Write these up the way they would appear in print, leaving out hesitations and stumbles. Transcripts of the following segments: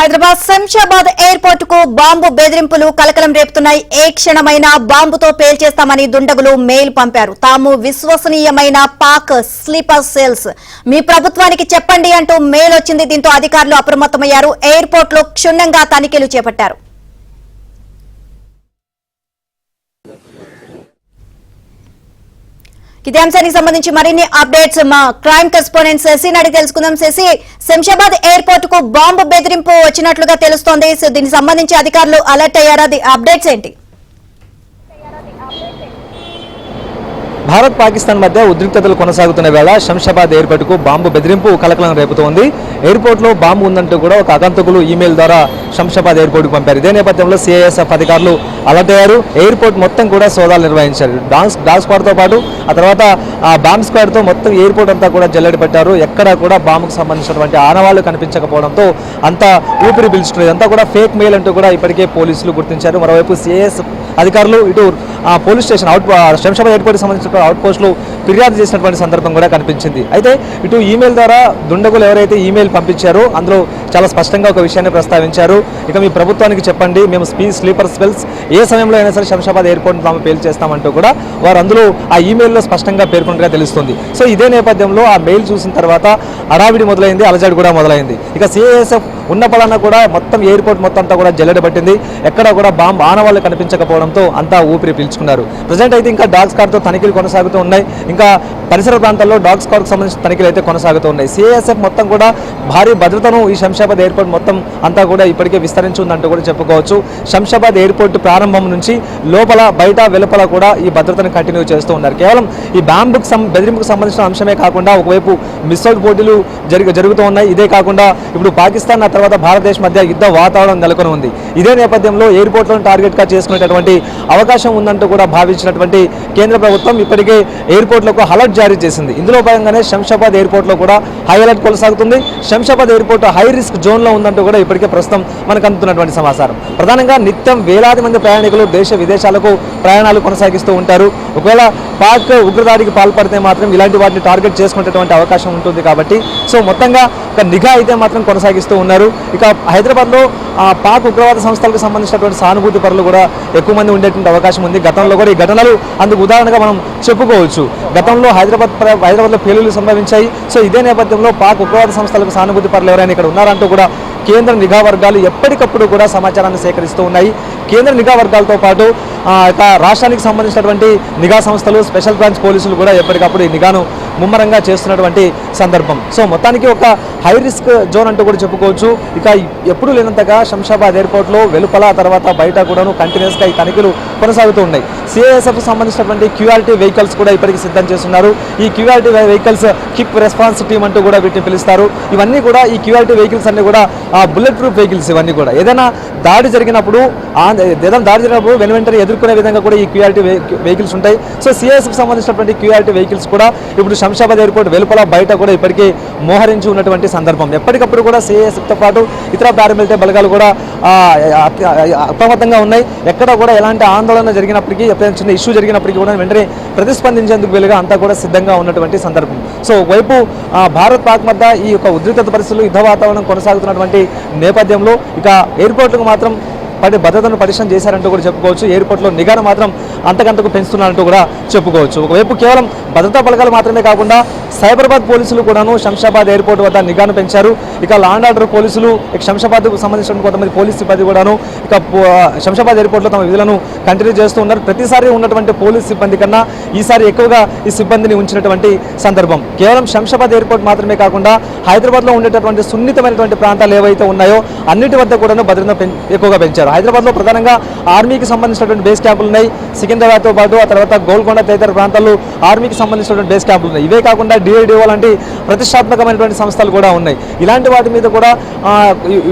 Hyderabad Shamshabad airport కు bomb బెదిరింపులు కలకలం రేపుతున్నాయి. ఏ క్షణమైనా బాంబుతో పేల్చేస్తామని దుండగులు మెయిల్ పంపారు. తాము విశ్వసనీయమైన పాక్ స్లీపర్ సెల్స్ మీ ప్రభుత్వానికి చెప్పండి అంటూ మెయిల్ వచ్చింది. దీంతో అధికారులు అప్రమత్తమయ్యారు. ఎయిర్పోర్ట్ లో క్షుణ్ణంగా తనిఖీలు చేపట్టారు. ఇదే అంశానికి సంబంధించి మరిన్ని అప్డేట్స్ మా క్రైమ్ కరెస్పాండెంట్ శశి అడిగి తెలుసుకుందాం. శశి, శంషాబాద్ ఎయిర్పోర్ట్ కు బాంబు బెదిరింపు వచ్చినట్లుగా తెలుస్తోంది. సో దీనికి సంబంధించి అధికారులు అలర్ట్ అయ్యారా? అప్డేట్స్ ఏంటి? భారత్ పాకిస్తాన్ మధ్య ఉద్రిక్తతలు కొనసాగుతున్న వేళ శంషాబాద్ ఎయిర్పోర్ట్ కు బాంబు బెదిరింపు కలకలం రేపుతోంది. ఎయిర్పోర్ట్ లో బాంబు ఉందంటూ కూడా ఒక ఆగంతకులు ఈమెయిల్ ద్వారా శంషాబాద్ ఎయిర్పోర్ట్ కు పంపారు. ఇదే నేపథ్యంలో సిఐఎస్ఎఫ్ అధికారులు అలర్ట్ అయ్యారు. ఎయిర్పోర్ట్ మొత్తం కూడా సోదాలు నిర్వహించారు. డాగ్ స్క్వాడ్ తో పాటు ఆ తర్వాత బాంబ్ స్క్వాడ్ తో మొత్తం ఎయిర్పోర్ట్ అంతా కూడా జల్లెడ పెట్టారు. ఎక్కడా కూడా బాంబుకు సంబంధించినటువంటి ఆనవాళ్లు కనిపించకపోవడంతో అంతా ఊపిరి పీల్చుకునేది. అంతా కూడా ఫేక్ మెయిల్ అంటూ కూడా ఇప్పటికే పోలీసులు గుర్తించారు. మరోవైపు సిఐఎస్ అధికారులు ఇటు పోలీస్ స్టేషన్ శంషాబాద్ ఎయిర్పోర్ట్ సంబంధించిన అవుట్ పోస్టులు ఫిర్యాదు చేసినటువంటి సందర్భం కూడా కనిపించింది. అయితే ఇటు ఈమెయిల్ ద్వారా దుండగులు ఎవరైతే ఈమెయిల్ పంపించారో అందులో చాలా స్పష్టంగా ఒక విషయాన్ని ప్రస్తావించారు. ఇక మీ ప్రభుత్వానికి చెప్పండి, మేము స్లీపర్ సెల్స్ ఏ సమయంలో అయినా సరే శంషాబాద్ ఎయిర్పోర్ట్ తాము పేల్చేస్తామంటూ కూడా వారు అందులో ఆ ఈమెయిల్లో స్పష్టంగా పేర్కొన్నట్టుగా తెలుస్తుంది. సో ఇదే నేపథ్యంలో ఆ మెయిల్ చూసిన తర్వాత హడావిడి మొదలైంది, అలజడి కూడా మొదలైంది. ఇక సిఐఎస్ఎఫ్ ఉన్న పలానా కూడా మొత్తం ఎయిర్పోర్ట్ మొత్తం అంతా కూడా జల్లెడ పట్టింది. ఎక్కడ కూడా బాంబు ఆనవాళ్లు కనిపించకపోవడంతో అంతా ఊపిరి పీల్చుకున్నారు. ప్రజెంట్ అయితే ఇంకా డాగ్ స్క్వాడ్తో తనిఖీలు కొనసాగుతూ ఉన్నాయి. ఇంకా పరిసర ప్రాంతాల్లో డాగ్ స్క్వాడ్కి సంబంధించిన తనిఖీలు అయితే కొనసాగుతూ ఉన్నాయి. సిఐఎస్ఎఫ్ మొత్తం కూడా భారీ భద్రతను ఈ శంషాబాద్ ఎయిర్పోర్ట్ మొత్తం అంతా కూడా ఇప్పటికే విస్తరించిందంటూ కూడా చెప్పుకోవచ్చు. శంషాబాద్ ఎయిర్పోర్ట్ ప్రారంభం నుంచి లోపల బయట వెలుపల కూడా ఈ భద్రతను కంటిన్యూ చేస్తూ ఉన్నారు. కేవలం ఈ బెదిరింపుకు సంబంధించిన అంశమే కాకుండా ఒకవైపు మిస్సైల్ పోటీలు జరుగుతూ ఉన్నాయి. ఇదే కాకుండా ఇప్పుడు పాకిస్తాన్ తర్వాత భారతదేశం మధ్య యుద్ధ వాతావరణం నెలకొని ఉంది. ఇదే నేపథ్యంలో ఎయిర్పోర్ట్లను టార్గెట్గా చేసుకునేటటువంటి అవకాశం ఉందంటూ కూడా భావించినటువంటి కేంద్ర ప్రభుత్వం ఇప్పటికే ఎయిర్పోర్ట్లకు అలర్ట్ జారీ చేసింది. ఇందులో భాగంగానే శంషాబాద్ ఎయిర్పోర్ట్లో కూడా హై అలర్ట్ కొనసాగుతుంది. శంషాబాద్ ఎయిర్పోర్ట్ హై రిస్క్ జోన్లో ఉందంటూ కూడా ఇప్పటికే ప్రస్తుతం మనకు అందుతున్నటువంటి సమాచారం. ప్రధానంగా నిత్యం వేలాది మంది ప్రయాణికులు దేశ విదేశాలకు ప్రయాణాలు కొనసాగిస్తూ ఉంటారు. ఒకవేళ పాక్ ఉగ్రదాడికి పాల్పడితే మాత్రం ఇలాంటి వాటిని టార్గెట్ చేసుకునేటువంటి అవకాశం ఉంటుంది. కాబట్టి సో మొత్తంగా ఒక నిఘా అయితే మాత్రం కొనసాగిస్తూ ఉన్నారు. ఇక హైదరాబాద్లో పాక్ ఉగ్రవాద సంస్థలకు సంబంధించినటువంటి సానుభూతి పరులు కూడా ఎక్కువ మంది ఉండేటువంటి అవకాశం ఉంది. గతంలో కూడా ఈ ఘటనలు అందుకు ఉదాహరణగా మనం చెప్పుకోవచ్చు. గతంలో హైదరాబాద్లో పేలుళ్లు సంభవించాయి. సో ఇదే నేపథ్యంలో పాక్ ఉగ్రవాద సంస్థలకు సానుభూతి పరులు ఎవరైనా ఇక్కడ ఉన్నారంటూ కూడా కేంద్ర నిఘా వర్గాలు ఎప్పటికప్పుడు కూడా సమాచారాన్ని సేకరిస్తూ ఉన్నాయి. కేంద్ర నిఘా వర్గాలతో పాటు రాష్ట్రానికి సంబంధించినటువంటి నిఘా సంస్థలు, స్పెషల్ బ్రాంచ్ పోలీసులు కూడా ఎప్పటికప్పుడు ఈ నిఘాను ముమ్మరంగా చేస్తున్నటువంటి సందర్భం. సో మొత్తానికి ఒక హై రిస్క్ జోన్ అంటూ కూడా చెప్పుకోవచ్చు. ఇక ఎప్పుడూ లేనంతగా శంషాబాద్ ఎయిర్పోర్ట్లో వెలుపల తర్వాత బయట కూడాను కంటిన్యూస్గా ఈ తనిఖీలు కొనసాగుతూ ఉన్నాయి. సిఐఎస్ఎఫ్ సంబంధించినటువంటి క్యూఆర్టీ వెహికల్స్ కూడా ఇప్పటికీ సిద్ధం చేస్తున్నారు. ఈ QRT vehicles quick response team అంటూ కూడా వీటిని పిలుస్తారు. ఇవన్నీ కూడా ఈ క్యూఆర్టీ వెహికల్స్ అన్ని కూడా బుల్లెట్ ప్రూఫ్ వెహికల్స్. ఇవన్నీ కూడా ఏదైనా దాడి జరిగినప్పుడు వెంటనే ఎదుర్కొనే విధంగా కూడా ఈ క్యూఆర్టీ వెహికల్స్ ఉంటాయి. సో సిఐఎస్ఎఫ్ సంబంధించినటువంటి క్యూఆర్టీ వెహికల్స్ కూడా ఇప్పుడు శంషాబాద్ ఎయిర్పోర్ట్ వెలుపల బయట కూడా ఇప్పటికీ మోహరించి ఉన్నటువంటి సందర్భం. ఎప్పటికప్పుడు కూడా సిఐఎస్ఎఫ్తో పాటు ఇతర పారామిలిటరీ బలగాలు కూడా అప్రమత్తంగా ఉన్నాయి. ఎక్కడ కూడా ఎలాంటి ఆందోళన జరిగినప్పటికీ, ఎప్పుడైనా చిన్న ఇష్యూ జరిగినప్పటికీ కూడా వెంటనే ప్రతిస్పందించేందుకు వీలుగా అంతా కూడా సిద్ధంగా ఉన్నటువంటి సందర్భం. సో ఒకవైపు భారత్ పాక్ మధ్య ఈ యొక్క ఉద్రిక్తత పరిస్థితులు, యుద్ధ వాతావరణం కొనసాగుతున్నటువంటి నేపథ్యంలో ఇక ఎయిర్పోర్ట్లకు మాత్రం భద్రతను పటిష్టం చేశారంటూ కూడా చెప్పుకోవచ్చు. ఎయిర్పోర్ట్లో నిఘాను మాత్రం అంతకంతకు పెంచుతున్నారంటూ కూడా చెప్పుకోవచ్చు. ఒకవైపు కేవలం భద్రతా బలగాలు మాత్రమే కాకుండా సైబరాబాద్ పోలీసులు కూడాను శంషాబాద్ ఎయిర్పోర్ట్ వద్ద నిఘాను పెంచారు. ఇక లా అండ్ ఆర్డర్ పోలీసులు, ఇక శంషాబాద్కు సంబంధించిన కొంతమంది పోలీస్ సిబ్బంది కూడాను ఇక శంషాబాద్ ఎయిర్పోర్ట్లో తమ విధులను కంటిన్యూ చేస్తూ ఉన్నారు. ప్రతిసారి ఉన్నటువంటి పోలీస్ సిబ్బంది కన్నా ఈసారి ఎక్కువగా ఈ సిబ్బందిని ఉంచినటువంటి సందర్భం. కేవలం శంషాబాద్ ఎయిర్పోర్ట్ మాత్రమే కాకుండా హైదరాబాద్లో ఉండేటటువంటి సున్నితమైనటువంటి ప్రాంతాలు ఏవైతే ఉన్నాయో అన్నిటి వద్ద కూడాను భద్రతను ఎక్కువగా పెంచారు. హైదరాబాద్లో ప్రధానంగా ఆర్మీకి సంబంధించినటువంటి బేస్ క్యాంపులు ఉన్నాయి. సికింద్రాబాద్తో పాటు ఆ తర్వాత గోల్కొండ తదితర ప్రాంతాల్లో ఆర్మీకి సంబంధించినటువంటి బేస్ క్యాంపులు ఉన్నాయి. ఇవే కాకుండా డిఐడిఓ లాంటి ప్రతిష్టాత్మకమైనటువంటి సంస్థలు కూడా ఉన్నాయి. ఇలాంటి వాటి మీద కూడా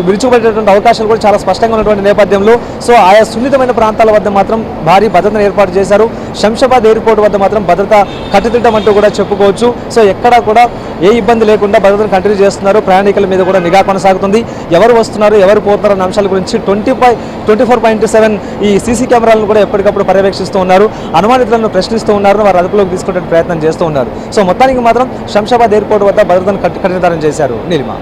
విరుచుకుపడేటువంటి అవకాశాలు కూడా చాలా స్పష్టంగా ఉన్నటువంటి నేపథ్యంలో సో ఆయా సున్నితమైన ప్రాంతాల వద్ద మాత్రం భారీ భద్రతను ఏర్పాటు చేశారు. శంషాబాద్ ఎయిర్పోర్ట్ వద్ద మాత్రం భద్రత కట్టుదిట్టం అంటూ కూడా చెప్పుకోవచ్చు. సో ఎక్కడా కూడా ఏ ఇబ్బంది లేకుండా భద్రతను కంటిన్యూ చేస్తున్నారు. ప్రయాణికుల మీద కూడా నిఘా కొనసాగుతుంది. ఎవరు వస్తున్నారు, ఎవరు పోతున్నారు అనే అంశాల గురించి 24/7 ఈ సీసీ కెమెరాలను కూడా ఎప్పటికప్పుడు పర్యవేక్షిస్తూ ఉన్నారు. అనుమానితులను ప్రశ్నిస్తూ ఉన్నారు, వారు అదుపులోకి తీసుకునే ప్రయత్నం చేస్తూ ఉన్నారు. సో మొత్తానికి మాత్రం శంషాబాద్ ఎయిర్పోర్ట్ వద్ద భద్రతను కట్టుదిట్టం చేశారు. నీలిమ.